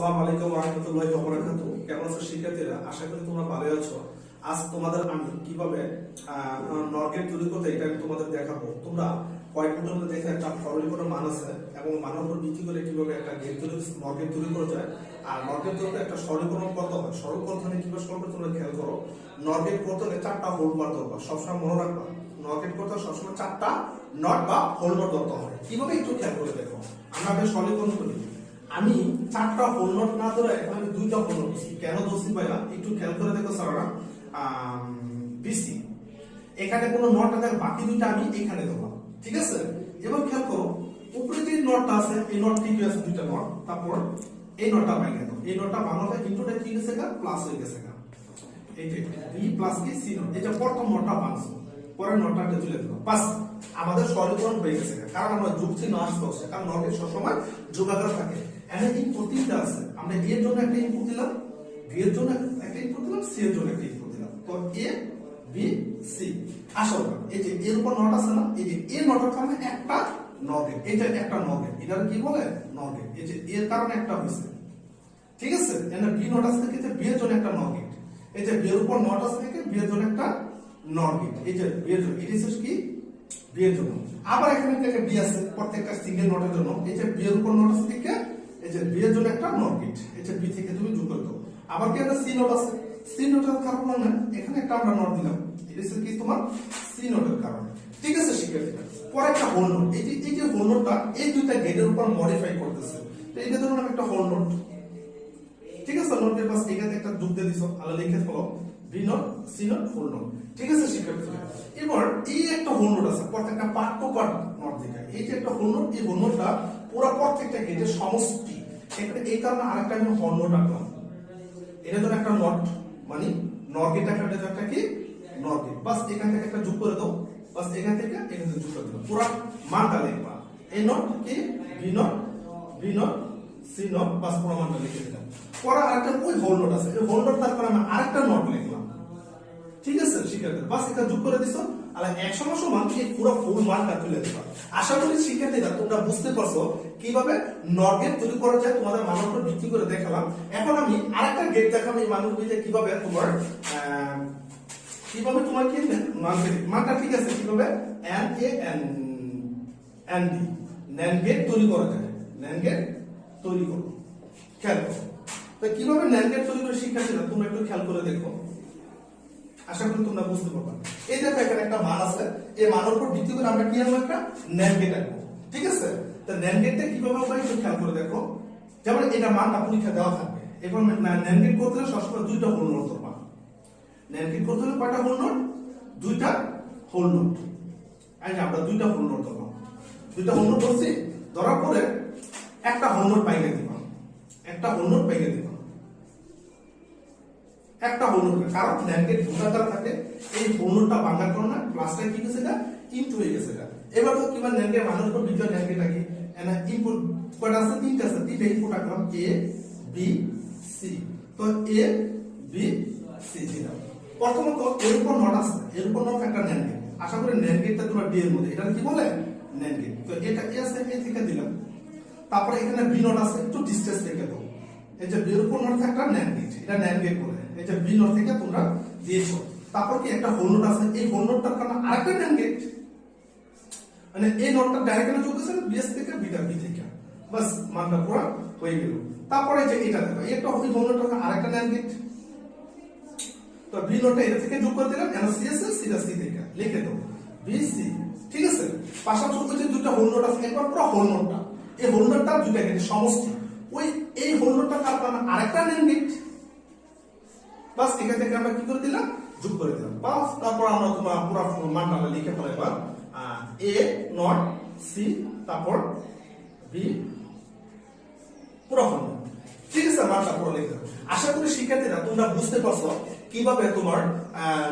আসসালামু আলাইকুম ওয়া রাহমাতুল্লাহি ওয়া বারাকাতুহু। কেমন আছো শিক্ষার্থীরা? আশা করি তোমরা ভালো আছো। আজ তোমাদের আমি কিভাবে নরগেট তৈরি করতে এটা আমি তোমাদের দেখাবো। তোমরা কয়েক মিনিটের মধ্যে দেখে একটা সরলীকরণ মান আছে এবং মানের উপর ভিত্তি করে কিভাবে একটা গেট তৈরি নরগেট তৈরি করা যায়। আর নরগেট তৈরি একটা সরলীকরণ করতে হয়। সরলীকরণ কিভাবে সরল করতে তোমরা খেয়াল করো। নরগেট করতে হলে 4টা হোল বার দরকার। সবসময় মনে রাখবা নরগেট করতে হলে সবসময় 4টা নট বা হোল বার দরকার হয়। কিভাবে একটু খেয়াল করে দেখো। আমরা সরলীকরণ করি। আমি 4টা হোল নট না ধরে এখন আমি 2টা হোল নট দিচ্ছি। কেন দোষী পাইলা একটু খেয়াল করে দেখো স্যাররা। বিসি এখানে কোনো নট আছে, বাকি 2টা আমি এখানে দেবো, ঠিক আছে? এবার খেয়াল করো উপরে যে নটটা আছে এই নট কি আছে 2টা নট, তারপর এই নটটা ভেঙে দাও। এই নটটা ভাঙাতে ইনটুটা কি গেছে গা প্লাস হয়ে গেছে গা। এই যে বি প্লাস কি সি নট, এটা প্রথম নটটা ভাঙছো, পরের নটটা তুলে দাও, বাস আমাদের সরলীকরণ হয়ে গেছে। কারণ আমরা যোগ চিহ্ন আসতে হচ্ছে, কারণ নটের সবসময় যোগাকার থাকে। এখানে ইনপুট 3টা আছে, আমরা এর জন্য একটা ইনপুট দিলাম, বি এর জন্য একটা ইনপুট দিলাম, সি এর জন্য একটা ইনপুট দিলাম। তো এ বি সি আসল এই যে এর উপর নট আছে না, এই যে এ নটের কারণে একটা নগেট, এটা একটা নগেট, এটা কি বলে নগেট। এই যে এর কারণে একটা হইছে, ঠিক আছে? এখানে বি নট আছে থেকে বি এর জন্য একটা নগেট, এই যে বি এর উপর নট আছে থেকে বি এর জন্য একটা নগেট, এই যে বি এর জন্য এটা হচ্ছে কি বি এর জন্য। আবার এখানে থেকে বি আছে প্রত্যেকটা সিঙ্গেল নটের জন্য, এই যে বি এর উপর নট আছে থেকে এই যে বি এর জন্য একটা নট গেট, এই যে বি থেকে তুমি যোগ করে দাও। আবার কি একটা সি নোট আছে, সি নোটের কারণে না এখানে একটা আমরা নট দিলাম, এটা হচ্ছে কি তোমার সি নোটের কারণে, ঠিক আছে শিক্ষার্থীরা? পরে একটা হোল নোট, এই যে হোল নোটটা এই 2টা গেটের উপর মডিফাই করতেছে। তো এটা ধরুন একটা হোল নোট, ঠিক আছে? নোটের পাশে এখানে একটা যোগ দিয়ে দিছো, আলো লিখে ফলো B note C note whole note, ঠিক আছে শিক্ষার্থীরা? এবার এই একটা হোল নোট আছে, প্রত্যেকটা পার্ট টু পার্ট নোট দেখায়। এই যে একটা হোল নোট, এই হোল নোটটা পুরো প্রত্যেকটা গেটের সমষ্টি। এখানে এই কারণে আরেকটা আমি হোল নোট রাখলাম, এটা ধর একটা নট, মানে নট গেট একটা কি নট গেট, বাস এখান থেকে একটা যোগ করে দাও, বাস এখান থেকে এখানে যোগ করে দাও, পুরো মানটা লিখবা। এই নট কি বি নট সি নট, বাস পুরো মানটা লিখে দিলাম। পরে আরেকটা ওই হোল নোট আছে, এই হোল নোট তারপর আমি আরেকটা নট লিখলাম, ঠিক আছে শিক্ষার্থী? বাস এটা যোগ করে দিছো, আর 100 মান এই পুরো ফুল মানটা তুলে দিবা। আশা করি শিক্ষার্থীরা তোমরা বুঝতে পারছো কিভাবে নট গেট তৈরি করা যায়। তোমাদের মানের উপর ভিত্তি করে দেখালাম। এখন আমি আরেকটা গেট দেখাবো, এই মানগুলিতে কিভাবে তোমার কি মানটা, ঠিক আছে? কিভাবে N A N D NAND gate তৈরি করা যায়, ন্যান্ড গেট তৈরি করো, খেয়াল করো। তো কিভাবে ন্যান্ড গেট তৈরি করে শিক্ষার্থীরা তোমরা একটু খেয়াল করে দেখো, আশা করি তোমরা বুঝতে পারবে। এই দেখো এখানে একটা মান আছে, এই মানের উপর ভিত্তি করে আমরা কি আনবো একটা ন্যান্ড গেট আনবো, ঠিক আছে? তো ন্যান্ড গেটটা কিভাবে আমরা একটু খেয়াল করে দেখো। যেমন এটা মানটা পরীক্ষা দেওয়া থাকবে, এবং ন্যান্ড গেট করতে হলে সবসময় 2টা হোল নোট ধরবা। ন্যান্ড গেট করতে হলে কয়টা হোল নোট? 2টা হোল নোট। এই যে আমরা 2টা হোল নোট ধরলাম, 2টা হোল নোট ধরছি, ধরার পরে একটা হোল নোট বাইরে দিবা, একটা হোল নোট বাইরে দিবা, একটা হোল নোট, কারণ ন্যান্ড গেট ভুলাকার থাকে। এই হোল নোটটা ভাঙার কারণে প্লাসটা কি গেছে এটা ইনটু হয়ে গেছে এটা। এবার তো কিবা ন্যান্ড গেট মানের উপর ভিডিও ন্যান্ড গেট কি এনা ইনপুট কয়টা আছে? 3টা আছে, 3টা ইনপুট রাখলাম এ বি সি। তো এ বি সি দিলাম। প্রথমত এর উপর নট আছে, এর উপর নট একটা ন্যান্ড গেট। আশা করি ন্যান্ড গেটটা তোমরা ডি এর মধ্যে, এটা কি বলে ন্যান্ড গেট। তো এটা এ আছে, এ থেকে দিলাম। তারপরে এখানে বি নট আছে, একটু ডিসটেন্স রেখে দাও। এই যে বি এর উপর নট একটা ন্যান্ড গেট, এটা ন্যান্ড গেট বলে। এই যে বি নট থেকে তোমরা দিয়েছো, তারপর কি একটা হোল নোট আছে, এই হোল নোটটার কারণে আরেকটা ন্যান্ড গেট, মানে এই নোটটা ডাইরেক্টলি যোগ করছে বি এস থেকে বিটা বি থেকে, বাস মানটা পুরো হয়ে গেল। তারপরে যে এটা দেখো, একটা ওই হোল নোটটার আরেকটা ন্যান্ড গেট। তো বি নোটটা এটা থেকে যোগ করে দিলাম, এন সি এস সিটা সি থেকে লিখে দাও বি সি, ঠিক আছে? পাশাপাশি যে 2টা হোল নোট আছে, একবার পুরো হোল নোটটা, এই হোল নোটটা 2টা গেটের সমষ্টি, ওই এই হোল নোটটা তারপর আরেকটা ন্যান্ড গেট, বাস এখান থেকে আমরা কি করে দিলাম যোগ করে দিলাম, বাস তারপর আমরা তোমার পুরো মানটা লিখে ফেলাইবার এ নট সি তারপর বি পুরো হোল নোট, ঠিক আছে? মানটা পুরো লিখে দাও। আশা করি শিক্ষার্থীরা তোমরা বুঝতে পারছো কিভাবে তোমার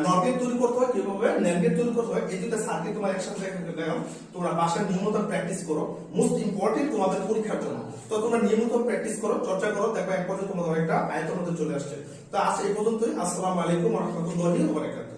নট গেট তৈরি করতে হয়, কিভাবে ন্যান্ড গেট তৈরি করতে হয়। এই 2টা সার্কিট তোমার একসাথে দেখাম, তোমরা বাসায় নিয়মিত প্র্যাকটিস করো, মোস্ট ইম্পর্টেন্ট তোমাদের পরীক্ষার জন্য। তো তোমরা নিয়মিত প্র্যাকটিস করো, চর্চা করো, দেখো এক পর্যায়ে তোমাদের একটা আয়ত্তের মধ্যে চলে আসছে। তো আজ এই পর্যন্তই। আসসালামু আলাইকুম ওয়া রাহমাতুল্লাহি ওয়া বারাকাতুহু।